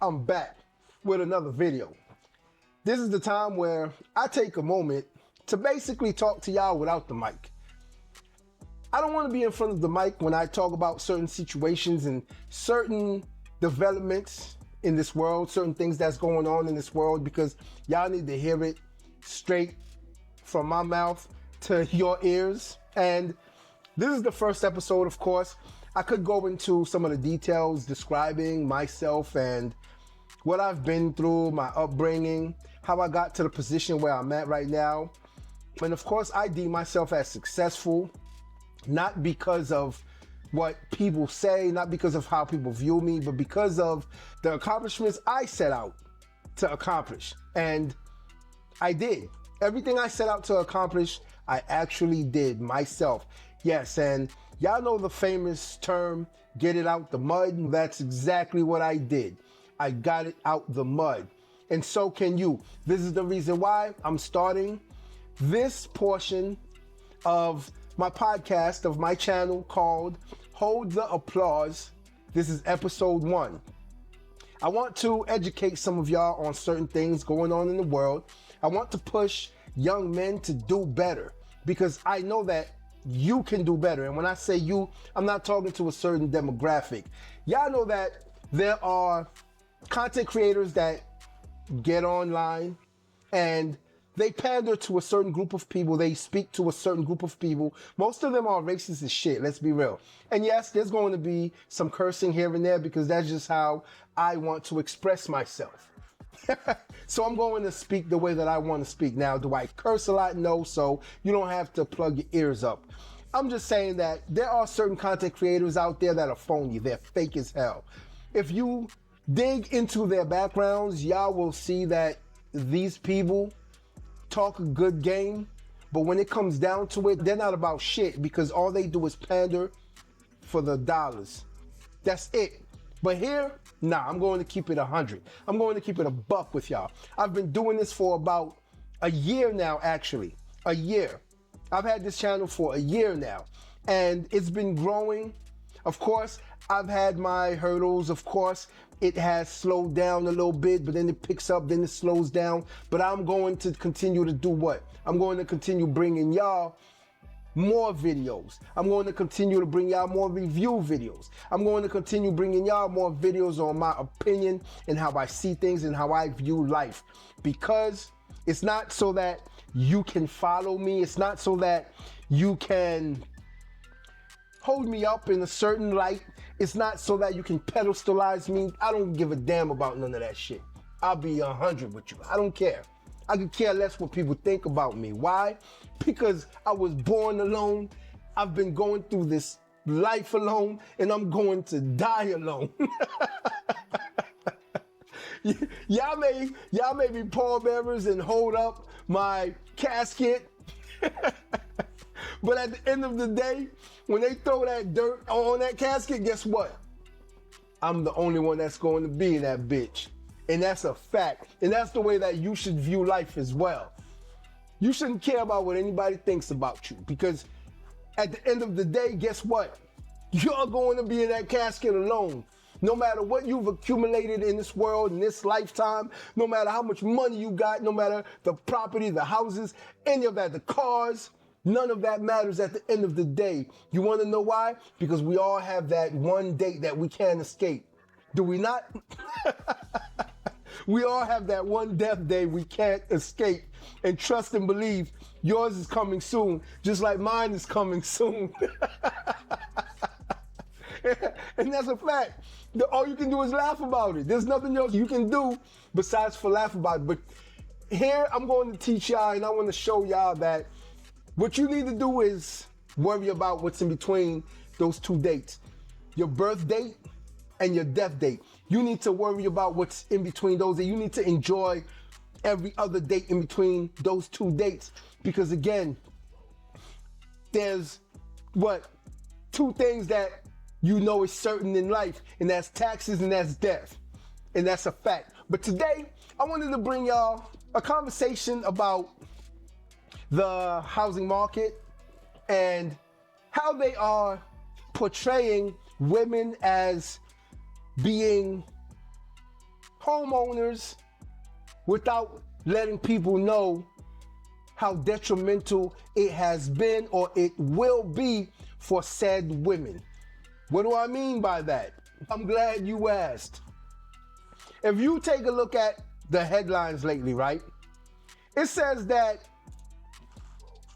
I'm back with another video. This is the time where I take a moment to basically talk to y'all without the mic. I don't want to be in front of the mic when I talk about certain situations and certain developments in this world, certain things that's going on in this world, because y'all need to hear it straight from my mouth to your ears. And this is the first episode, of course. I could go into some of the details describing myself and what I've been through, my upbringing, how I got to the position where I'm at right now. And of course, I deem myself as successful, not because of what people say, not because of how people view me, but because of the accomplishments I set out to accomplish. And I did. Everything I set out to accomplish, I actually did myself. Yes, and y'all know the famous term, get it out the mud. That's exactly what I did. I got it out the mud. And so can you. This is the reason why I'm starting this portion of my podcast, of my channel called Hold the Applause. This is episode 1. I want to educate some of y'all on certain things going on in the world. I want to push young men to do better, because I know that you can do better. And when I say you, I'm not talking to a certain demographic. Y'all know that there are content creators that get online and they pander to a certain group of people. They speak to a certain group of people. Most of them are racist as shit, let's be real. And yes, there's going to be some cursing here and there, because that's just how I want to express myself. So I'm going to speak the way that I want to speak. Now, do I curse a lot? No, so you don't have to plug your ears up. I'm just saying that there are certain content creators out there that are phony. They're fake as hell. If you dig into their backgrounds, y'all will see that these people talk a good game, but when it comes down to it, they're not about shit, because all they do is pander for the dollars. That's it. But here, nah, I'm going to keep it 100. I'm going to keep it a buck with y'all. I've been doing this for about a year now, actually. A year. I've had this channel for a year now, and it's been growing. Of course, I've had my hurdles. Of course, it has slowed down a little bit, but then it picks up, then it slows down. But I'm going to continue to do what? I'm going to continue bringing y'all more videos. I'm going to continue to bring y'all more review videos. I'm going to continue bringing y'all more videos on my opinion and how I see things and how I view life. Because it's not so that you can follow me. It's not so that you can hold me up in a certain light. It's not so that you can pedestalize me. I don't give a damn about none of that shit. I'll be 100 with you. I don't care. I could care less what people think about me. Why? Because I was born alone. I've been going through this life alone, and I'm going to die alone. Y'all may be pallbearers and hold up my casket. But at the end of the day, when they throw that dirt on that casket, guess what? I'm the only one that's going to be in that bitch. And that's a fact. And that's the way that you should view life as well. You shouldn't care about what anybody thinks about you, because at the end of the day, guess what? You're going to be in that casket alone. No matter what you've accumulated in this world, in this lifetime, no matter how much money you got, no matter the property, the houses, any of that, the cars, none of that matters at the end of the day. You want to know why? Because we all have that one date that we can't escape. Do we not? We all have that one death day we can't escape. And trust and believe, yours is coming soon, just like mine is coming soon. And that's a fact. All you can do is laugh about it. There's nothing else you can do besides for laugh about it. But here I'm going to teach y'all, and I want to show y'all that what you need to do is worry about what's in between those two dates. Your birth date and your death date. You need to worry about what's in between those, and you need to enjoy every other date in between those two dates. Because again, there's two things that you know is certain in life, and that's taxes and that's death. And that's a fact. But today, I wanted to bring y'all a conversation about the housing market and how they are portraying women as being homeowners without letting people know how detrimental it has been or it will be for said women. What do I mean by that? I'm glad you asked. If you take a look at the headlines lately, right? It says that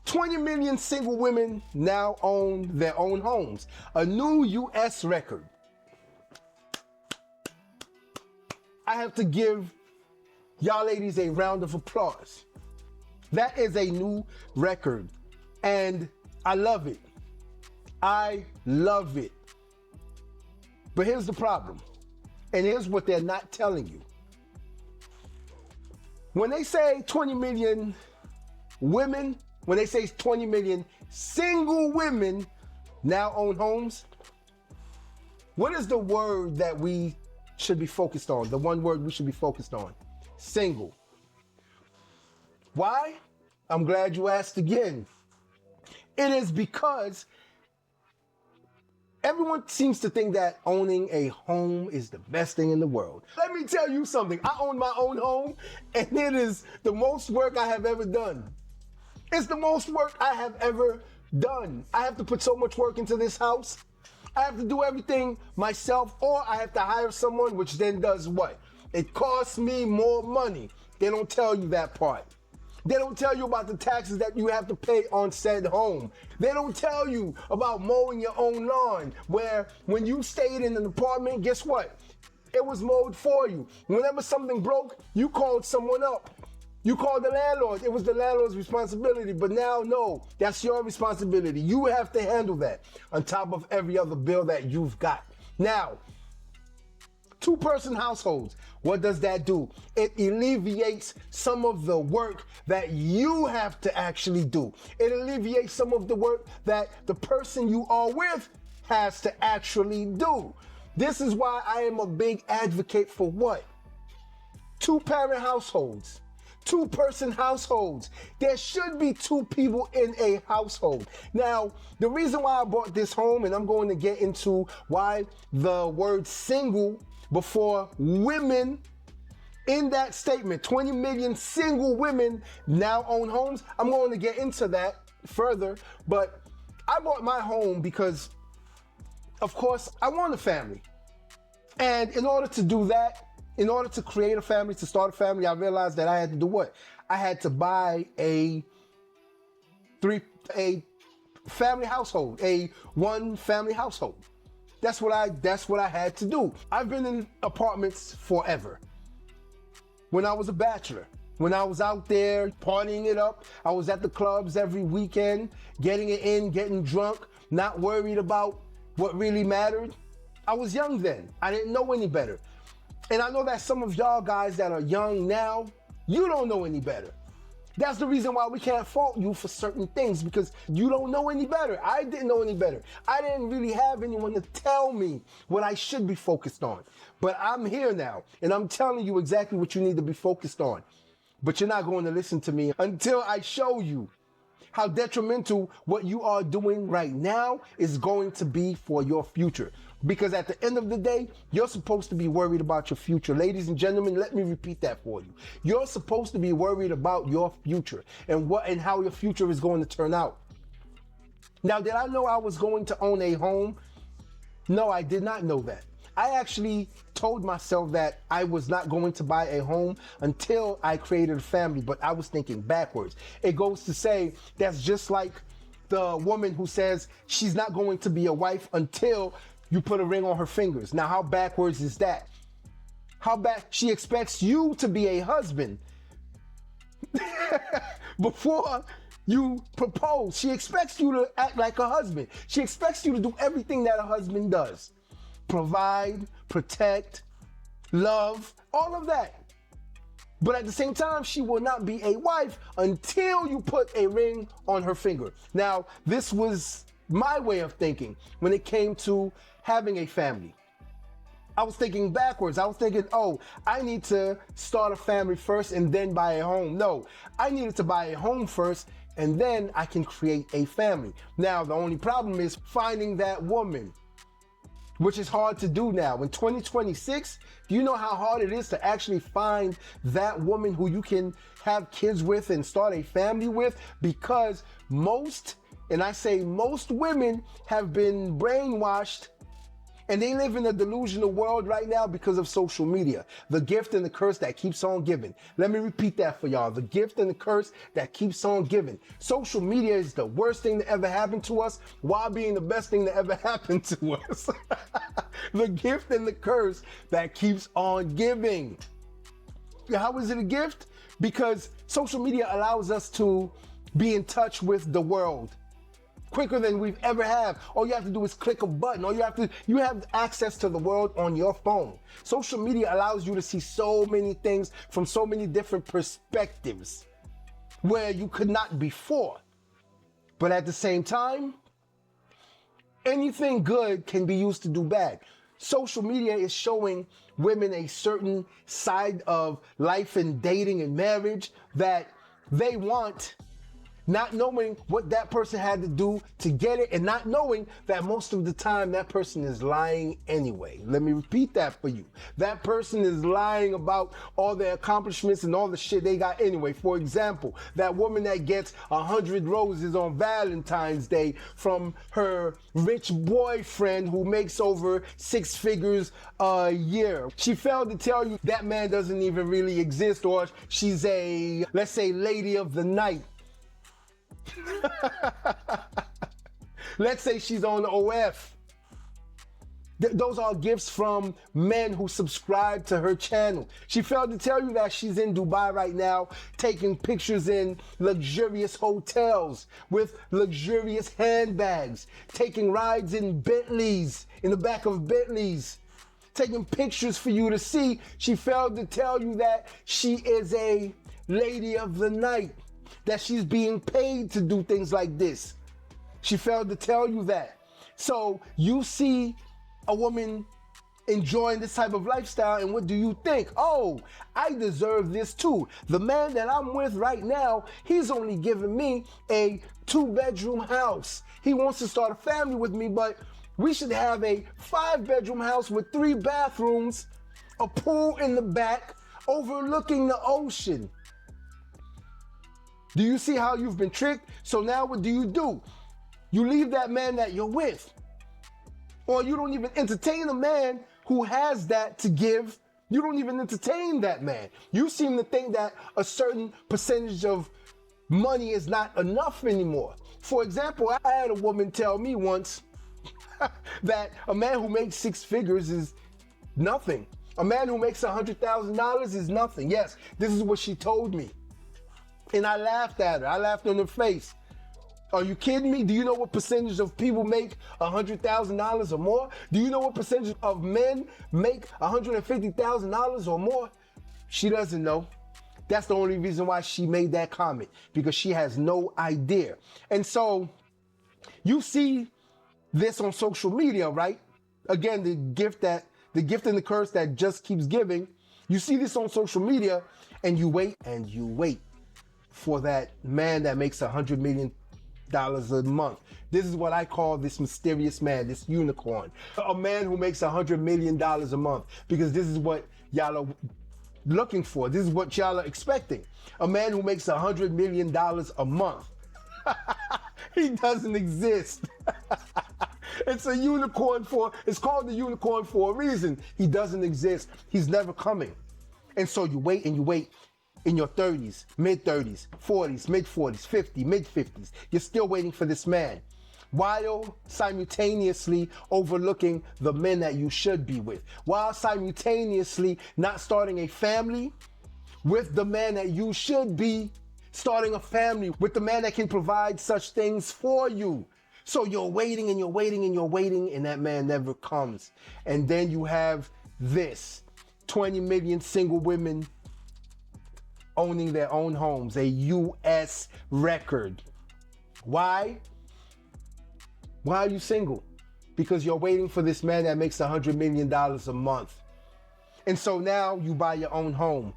20 million single women now own their own homes. A new US record. I have to give y'all ladies a round of applause. That is a new record, and I love it. I love it. But here's the problem, and here's what they're not telling you. When they say 20 million women, when they say 20 million single women now own homes, what is the word that we should be focused on? The one word we should be focused on: single. Why? I'm glad you asked again. It is because everyone seems to think that owning a home is the best thing in the world. Let me tell you something. I own my own home, and it is the most work I have ever done. It's the most work I have ever done. I have to put so much work into this house. I have to do everything myself, or I have to hire someone, which then does what? It costs me more money. They don't tell you that part. They don't tell you about the taxes that you have to pay on said home. They don't tell you about mowing your own lawn, where when you stayed in an apartment, guess what? It was mowed for you. Whenever something broke, you called someone up. You called the landlord. It was the landlord's responsibility, but now, no, that's your responsibility. You have to handle that on top of every other bill that you've got. Now, two-person households, what does that do? It alleviates some of the work that you have to actually do. It alleviates some of the work that the person you are with has to actually do. This is why I am a big advocate for what? Two-parent households. Two-person households. There should be two people in a household. Now, the reason why I bought this home, and I'm going to get into why the word single before women in that statement, 20 million single women now own homes. I'm going to get into that further, but I bought my home because, of course, I want a family. And in order to do that, in order to create a family, to start a family, I realized that I had to do what? I had to buy a family household, a one family household. That's what I had to do. I've been in apartments forever. When I was a bachelor, when I was out there partying it up, I was at the clubs every weekend, getting it in, getting drunk, not worried about what really mattered. I was young then. I didn't know any better. And I know that some of y'all guys that are young now, you don't know any better. That's the reason why we can't fault you for certain things, because you don't know any better. I didn't know any better. I didn't really have anyone to tell me what I should be focused on. But I'm here now, and I'm telling you exactly what you need to be focused on. But you're not going to listen to me until I show you how detrimental what you are doing right now is going to be for your future. Because at the end of the day, you're supposed to be worried about your future. Ladies and gentlemen, let me repeat that for you. You're supposed to be worried about your future and how your future is going to turn out. Now, did I know I was going to own a home? No, I did not know that. I actually told myself that I was not going to buy a home until I created a family, but I was thinking backwards. It goes to say that's just like the woman who says she's not going to be a wife until you put a ring on her fingers. Now, how backwards is that? She expects you to be a husband before you propose. She expects you to act like a husband. She expects you to do everything that a husband does. Provide, protect, love, all of that. But at the same time, she will not be a wife until you put a ring on her finger. Now, this was my way of thinking when it came to having a family. I was thinking backwards. I was thinking, oh, I need to start a family first and then buy a home. No, I needed to buy a home first and then I can create a family. Now, the only problem is finding that woman. which is hard to do now. In 2026, do you know how hard it is to actually find that woman who you can have kids with and start a family with? Because most, and I say most women have been brainwashed, and they live in a delusional world right now because of social media. The gift and the curse that keeps on giving. Let me repeat that for y'all. The gift and the curse that keeps on giving. Social media is the worst thing that ever happened to us while being the best thing that ever happened to us. The gift and the curse that keeps on giving. How is it a gift? Because social media allows us to be in touch with the world quicker than we've ever have. All you have to do is click a button. You have access to the world on your phone. Social media allows you to see so many things from so many different perspectives where you could not before. But at the same time, anything good can be used to do bad. Social media is showing women a certain side of life and dating and marriage that they want, not knowing what that person had to do to get it, and not knowing that most of the time that person is lying anyway. Let me repeat that for you. That person is lying about all their accomplishments and all the shit they got anyway. For example, that woman that gets 100 roses on Valentine's Day from her rich boyfriend who makes over 6 figures a year. She failed to tell you that man doesn't even really exist, or she's a, let's say, lady of the night. Let's say she's on the OF. Those are gifts from men who subscribe to her channel. She failed to tell you that she's in Dubai right now, taking pictures in luxurious hotels with luxurious handbags, taking rides in Bentleys, in the back of Bentleys, taking pictures for you to see. She failed to tell you that she is a lady of the night, that she's being paid to do things like this. She failed to tell you that. So you see a woman enjoying this type of lifestyle, and what do you think? Oh, I deserve this too. The man that I'm with right now, he's only giving me a 2-bedroom house. He wants to start a family with me, but we should have a 5-bedroom house with 3 bathrooms, a pool in the back, overlooking the ocean. Do you see how you've been tricked? So now what do? You leave that man that you're with. Or you don't even entertain a man who has that to give. You don't even entertain that man. You seem to think that a certain percentage of money is not enough anymore. For example, I had a woman tell me once that a man who makes 6 figures is nothing. A man who makes $100,000 is nothing. Yes, this is what she told me. And I laughed at her. I laughed in her face. Are you kidding me? Do you know what percentage of people make $100,000 or more? Do you know what percentage of men make $150,000 or more? She doesn't know. That's the only reason why she made that comment, because she has no idea. And so you see this on social media, right? Again, the gift and the curse that just keeps giving. You see this on social media, and you wait for that man that makes $100 million a month. This is what I call this mysterious man, this unicorn. A man who makes $100 million a month, because this is what y'all are looking for. This is what y'all are expecting. A man who makes $100 million a month. He doesn't exist. It's a unicorn it's called the unicorn for a reason. He doesn't exist. He's never coming. And so you wait and you wait. In your 30s, mid-30s, 40s, mid-40s, 50s, mid-50s, you're still waiting for this man, while simultaneously overlooking the men that you should be with, while simultaneously not starting a family with the man that you should be starting a family with, the man that can provide such things for you. So you're waiting and you're waiting and you're waiting, and that man never comes. And then you have this 20 million single women owning their own homes, a U.S. record. Why? Why are you single? Because you're waiting for this man that makes $100 million a month. And so now you buy your own home.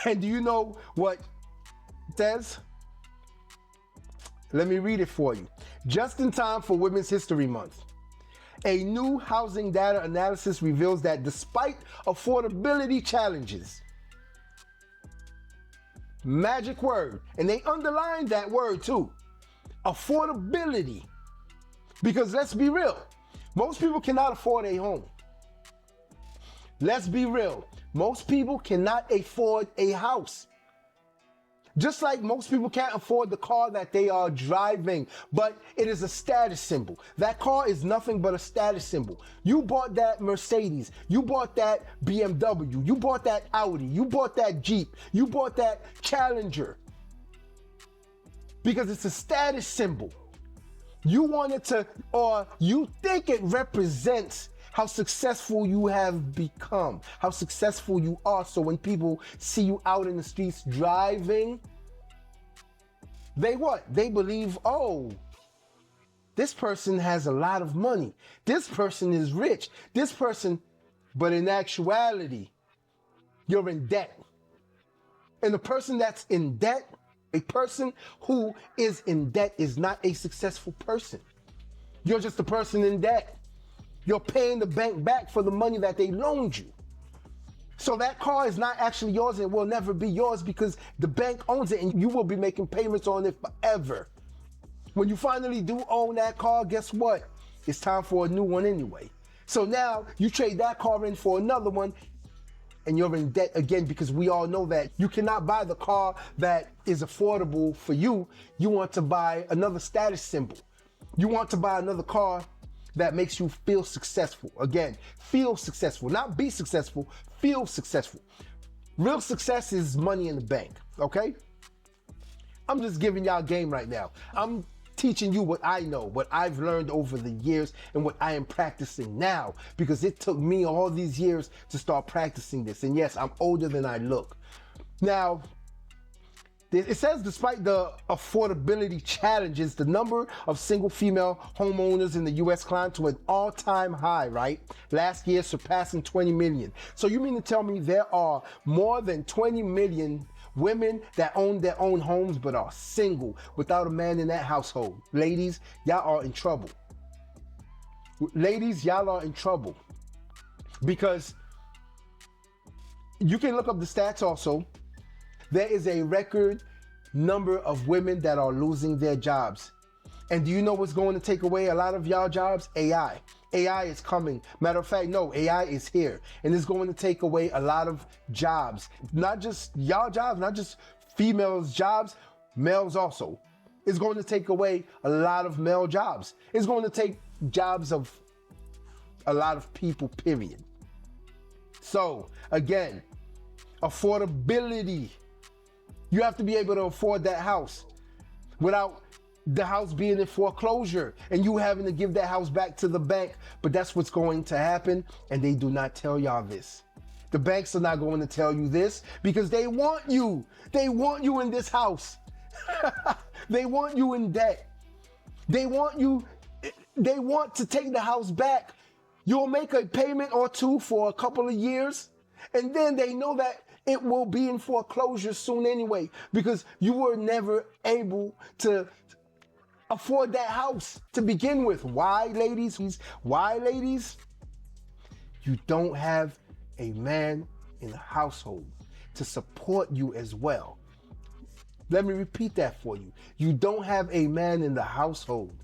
And do you know what it says? Let me read it for you. Just in time for Women's History Month, A new housing data analysis reveals that despite affordability challenges, magic word, and they underlined that word too, affordability, because let's be real, most people cannot afford a home. Let's be real, most people cannot afford a house. Just like most people can't afford the car that they are driving, but it is a status symbol. That car is nothing but a status symbol. You bought that Mercedes, you bought that BMW, you bought that Audi, you bought that Jeep, you bought that Challenger, because it's a status symbol. You want it to, or you think it represents how successful you have become, how successful you are. So when people see you out in the streets driving, they what? They believe, oh, this person has a lot of money. This person is rich. This person, but in actuality, you're in debt. And the person that's in debt, a person who is in debt is not a successful person. You're just a person in debt. You're paying the bank back for the money that they loaned you. So that car is not actually yours and will never be yours because the bank owns it and you will be making payments on it forever. When you finally do own that car, guess what? It's time for a new one anyway. So now you trade that car in for another one and you're in debt again, because we all know that you cannot buy the car that is affordable for you. You want to buy another status symbol. You want to buy another car that makes you feel successful. Again, feel successful, not be successful, feel successful. Real success is money in the bank, okay? I'm just giving y'all game right now. I'm teaching you what I know, what I've learned over the years, and what I am practicing now, because it took me all these years to start practicing this. And yes, I'm older than I look. Now, it says despite the affordability challenges, the number of single female homeowners in the US climbed to an all-time high, right? Last year surpassing 20 million. So you mean to tell me there are more than 20 million women that own their own homes but are single without a man in that household? Ladies, y'all are in trouble. Ladies, y'all are in trouble, because you can look up the stats also. There is a record number of women that are losing their jobs. And do you know what's going to take away a lot of y'all jobs? AI. AI is coming. Matter of fact, no, AI is here. And it's going to take away a lot of jobs. Not just y'all jobs, not just females' jobs, males also. It's going to take away a lot of male jobs. It's going to take jobs of a lot of people, period. So, again, affordability. You have to be able to afford that house without the house being in foreclosure and you having to give that house back to the bank. But that's what's going to happen, and they do not tell y'all this. The banks are not going to tell you this because they want you. They want you in this house. They want you in debt. They want to take the house back. You'll make a payment or two for a couple of years, and then they know that it will be in foreclosure soon anyway, because you were never able to afford that house to begin with. Why, ladies? Why, ladies? You don't have a man in the household to support you as well. Let me repeat that for you. You don't have a man in the household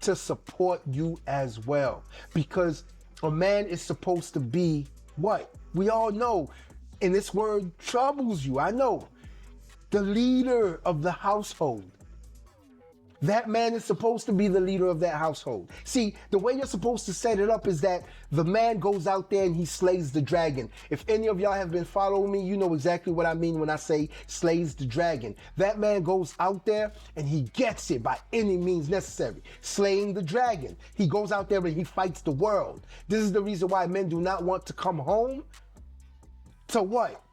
to support you as well, because a man is supposed to be what? We all know. And this word troubles you, I know. The leader of the household. That man is supposed to be the leader of that household. See, the way you're supposed to set it up is that the man goes out there and he slays the dragon. If any of y'all have been following me, you know exactly what I mean when I say slays the dragon. That man goes out there and he gets it by any means necessary. Slaying the dragon. He goes out there and he fights the world. This is the reason why men do not want to come home. To what?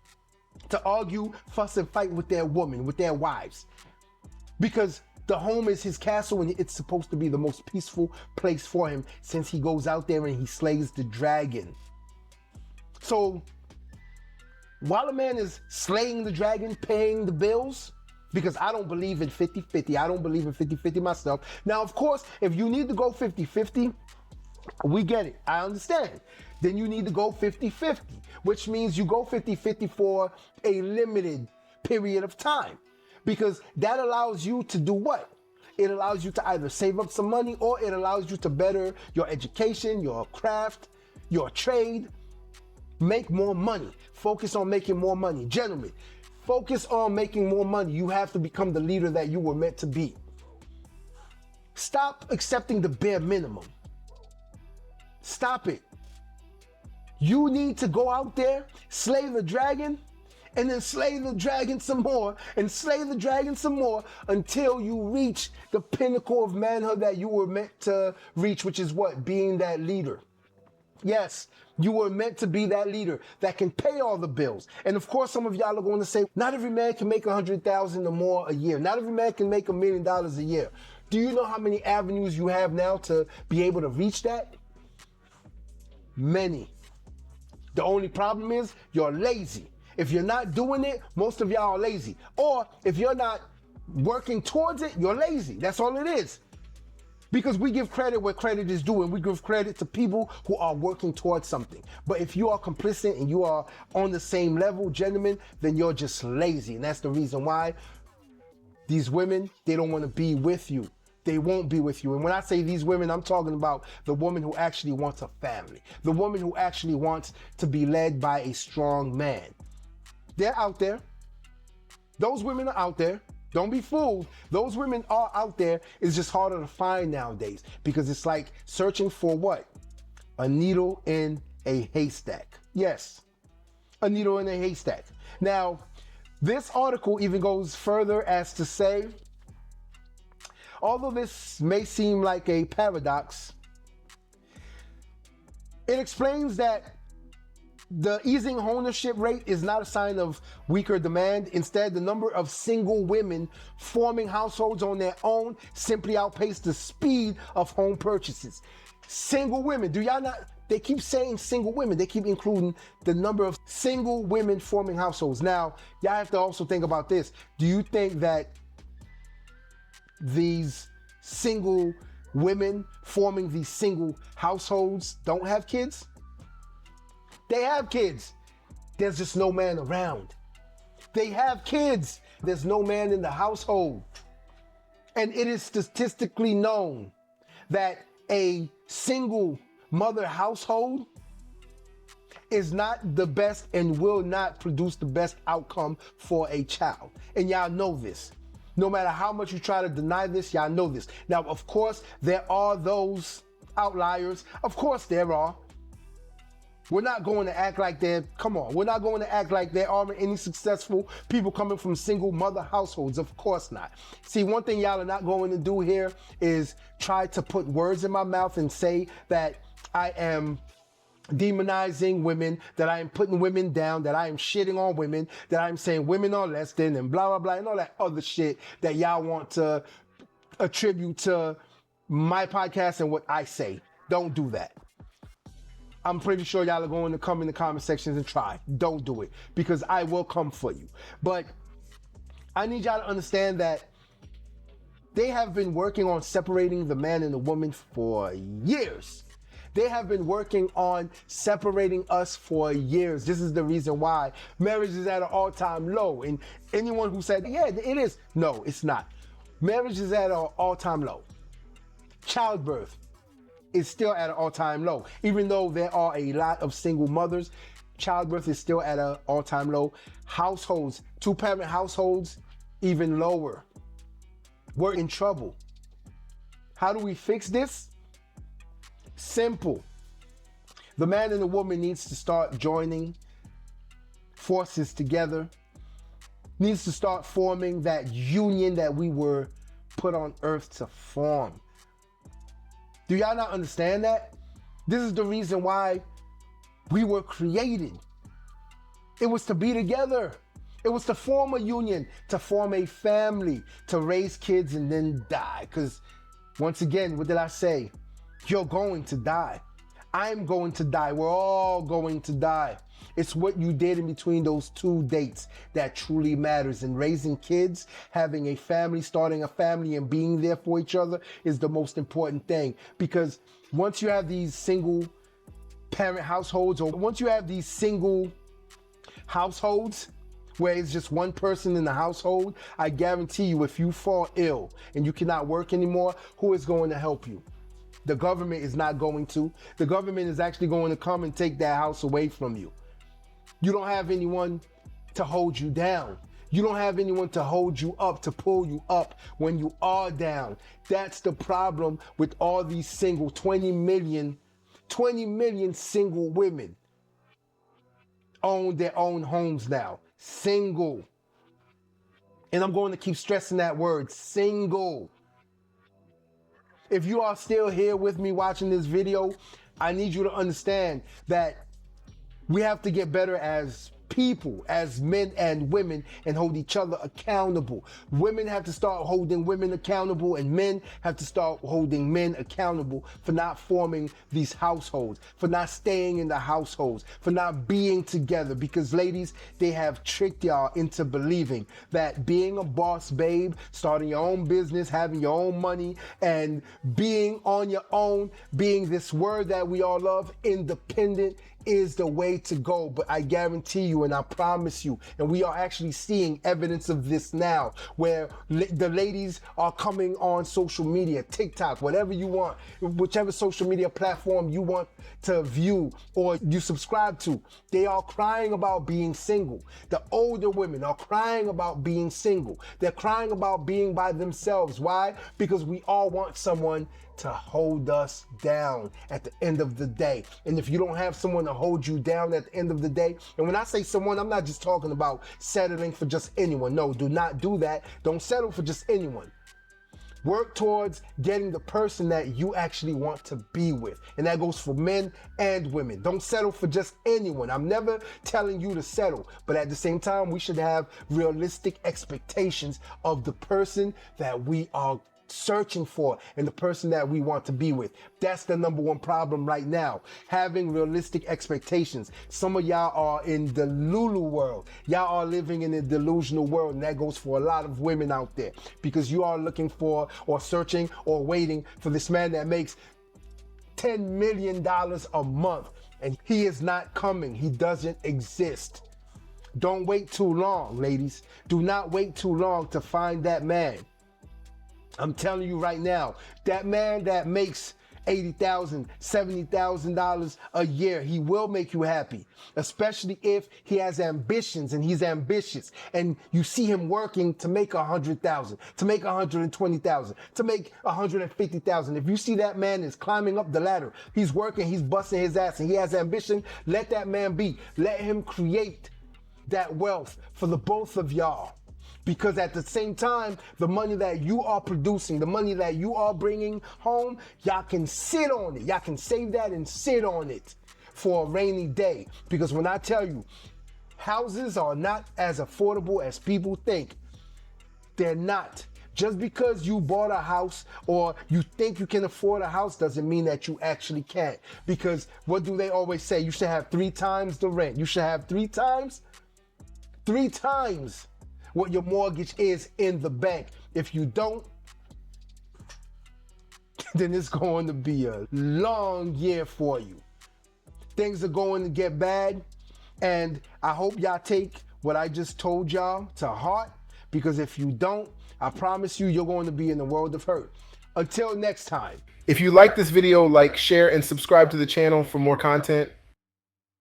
To argue, fuss, and fight with their women, with their wives. Because the home is his castle and it's supposed to be the most peaceful place for him, since he goes out there and he slays the dragon. So, while a man is slaying the dragon, paying the bills, because I don't believe in 50-50. I don't believe in 50-50 myself. Now, of course, if you need to go 50-50, We get it. I understand. Then you need to go 50-50, which means you go 50-50 for a limited period of time, because that allows you to do what? It allows you to either save up some money, or it allows you to better your education, your craft, your trade, make more money. Focus on making more money. Gentlemen, focus on making more money. You have to become the leader that you were meant to be. Stop accepting the bare minimum. Stop it. You need to go out there, slay the dragon, and then slay the dragon some more, and slay the dragon some more, until you reach the pinnacle of manhood that you were meant to reach, which is what? Being that leader. Yes, you were meant to be that leader that can pay all the bills. And of course, some of y'all are going to say, not every man can make $100,000 or more a year. Not every man can make $1 million a year. Do you know how many avenues you have now to be able to reach that? Many. The only problem is you're lazy. If you're not doing it, most of y'all are lazy. Or if you're not working towards it, you're lazy. That's all it is. Because we give credit where credit is due, and we give credit to people who are working towards something. But if you are complicit and you are on the same level, gentlemen, then you're just lazy. And that's the reason why these women, they don't want to be with you. They won't be with you. And when I say these women, I'm talking about the woman who actually wants a family. The woman who actually wants to be led by a strong man. They're out there. Those women are out there. Don't be fooled. Those women are out there. It's just harder to find nowadays, because it's like searching for what? A needle in a haystack. Yes, a needle in a haystack. Now, this article even goes further as to say, although this may seem like a paradox, it explains that the easing ownership rate is not a sign of weaker demand. Instead, the number of single women forming households on their own simply outpaced the speed of home purchases. Single women, do y'all not? They keep saying single women. They keep including the number of single women forming households. Now, y'all have to also think about this. Do you think that these single women forming these single households don't have kids? They have kids. There's just no man around. They have kids. There's no man in the household. And it is statistically known that a single mother household is not the best and will not produce the best outcome for a child. And y'all know this. No matter how much you try to deny this, y'all know this. Now, of course, there are those outliers. Of course there are. We're not going to act like we're not going to act like there aren't any successful people coming from single mother households. Of course not. See, one thing y'all are not going to do here is try to put words in my mouth and say that I am demonizing women, that I am putting women down, that I am shitting on women, that I'm saying women are less than, and blah, blah, blah, and all that other shit that y'all want to attribute to my podcast and what I say. Don't do that. I'm pretty sure y'all are going to come in the comment sections and try. Don't do it, because I will come for you. But I need y'all to understand that they have been working on separating the man and the woman for years. They have been working on separating us for years. This is the reason why marriage is at an all-time low. And anyone who said, yeah, it is, no, it's not. Marriage is at an all-time low. Childbirth is still at an all-time low. Even though there are a lot of single mothers, childbirth is still at an all-time low. Households, two-parent households, even lower. We're in trouble. How do we fix this? Simple. The man and the woman needs to start joining forces together, needs to start forming that union that we were put on earth to form. Do y'all not understand that? This is the reason why we were created. It was to be together. It was to form a union, to form a family, to raise kids and then die. Because once again, what did I say? You're going to die. I'm going to die. We're all going to die. It's what you did in between those 2 dates that truly matters. And raising kids, having a family, starting a family, and being there for each other is the most important thing. Because once you have these single parent households, or once you have these single households where it's just one person in the household, I guarantee you, if you fall ill and you cannot work anymore, who is going to help you? The government is not going to. The government is actually going to come and take that house away from you. You don't have anyone to hold you down. You don't have anyone to hold you up, to pull you up when you are down. That's the problem with all these single 20 million single women own their own homes now. Single. And I'm going to keep stressing that word, single. If you are still here with me watching this video, I need you to understand that we have to get better as people, as men and women, and hold each other accountable. Women have to start holding women accountable, and men have to start holding men accountable for not forming these households, for not staying in the households, for not being together. Because ladies, they have tricked y'all into believing that being a boss babe, starting your own business, having your own money, and being on your own, being this word that we all love, independent, is the way to go. But I guarantee you, and I promise you, and we are actually seeing evidence of this now, where the ladies are coming on social media, TikTok, whatever you want, whichever social media platform you want to view or you subscribe to, they are crying about being single. The older women are crying about being single. They're crying about being by themselves. Why? Because we all want someone to hold us down at the end of the day. And if you don't have someone to hold you down at the end of the day, and when I say someone, I'm not just talking about settling for just anyone. No, do not do that. Don't settle for just anyone. Work towards getting the person that you actually want to be with. And that goes for men and women. Don't settle for just anyone. I'm never telling you to settle, but at the same time, we should have realistic expectations of the person that we are searching for and the person that we want to be with. That's the number one problem right now, having realistic expectations. Some of y'all are in the Lulu world. Y'all are living in a delusional world, and that goes for a lot of women out there, because you are looking for or searching or waiting for this man that makes $10 million a month, and he is not coming. He doesn't exist. Don't wait too long, ladies. Do not wait too long to find that man. I'm telling you right now, that man that makes $80,000, $70,000 a year, he will make you happy, especially if he has ambitions and he's ambitious, and you see him working to make $100,000, to make $120,000, to make $150,000. If you see that man is climbing up the ladder, he's working, he's busting his ass, and he has ambition, let that man be. Let him create that wealth for the both of y'all. Because at the same time, the money that you are producing, the money that you are bringing home, y'all can sit on it. Y'all can save that and sit on it for a rainy day. Because when I tell you, houses are not as affordable as people think. They're not. Just because you bought a house or you think you can afford a house doesn't mean that you actually can't. Because what do they always say? You should have 3 times the rent. You should have 3 times what your mortgage is in the bank. If you don't, then it's going to be a long year for you. Things are going to get bad, and I hope y'all take what I just told y'all to heart, because if you don't, I promise you, you're going to be in a world of hurt. Until next time. If you like this video, like, share, and subscribe to the channel for more content.